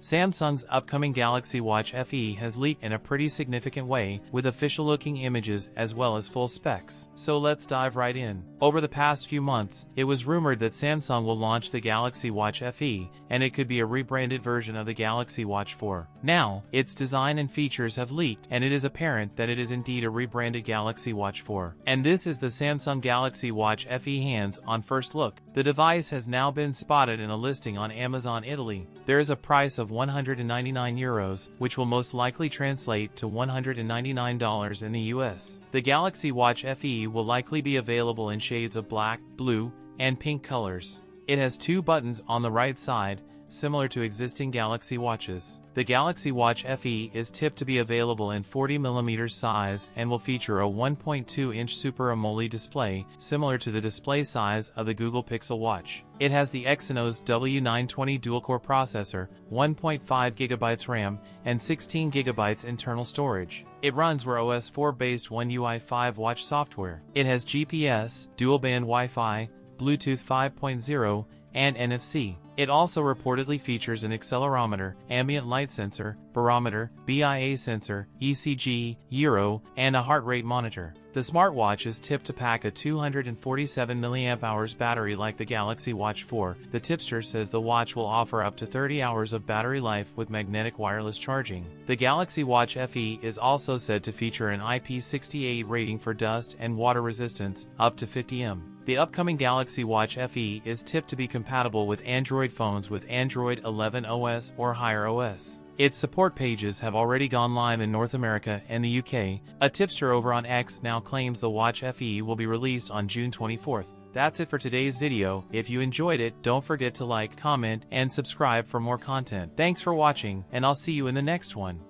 Samsung's upcoming Galaxy Watch FE has leaked in a pretty significant way, with official-looking images as well as full specs. So let's dive right in. Over the past few months, it was rumored that Samsung will launch the Galaxy Watch FE, and it could be a rebranded version of the Galaxy Watch 4. Now, its design and features have leaked, and it is apparent that it is indeed a rebranded Galaxy Watch 4. And this is the Samsung Galaxy Watch FE hands-on first look. The device has now been spotted in a listing on Amazon Italy. There is a price of €199, which will most likely translate to $199 in the US. The Galaxy Watch FE will likely be available in shades of black, blue, and pink colors. It has two buttons on the right side, similar to existing Galaxy Watches. The Galaxy Watch FE is tipped to be available in 40mm size and will feature a 1.2-inch Super AMOLED display, similar to the display size of the Google Pixel Watch. It has the Exynos W920 dual-core processor, 1.5GB RAM, and 16GB internal storage. It runs Wear OS 4-based One UI 5 watch software. It has GPS, dual-band Wi-Fi, Bluetooth 5.0, and NFC. It also reportedly features an accelerometer, ambient light sensor, barometer, BIA sensor, ECG, gyro, and a heart rate monitor. The smartwatch is tipped to pack a 247 mAh battery like the Galaxy Watch 4. The tipster says the watch will offer up to 30 hours of battery life with magnetic wireless charging. The Galaxy Watch FE is also said to feature an IP68 rating for dust and water resistance, up to 50 m. The upcoming Galaxy Watch FE is tipped to be compatible with Android phones with Android 11 OS or higher OS. Its support pages have already gone live in North America and the UK. A tipster over on X now claims the Watch FE will be released on June 24th. That's it for today's video. If you enjoyed it, don't forget to like, comment, and subscribe for more content. Thanks for watching, and I'll see you in the next one.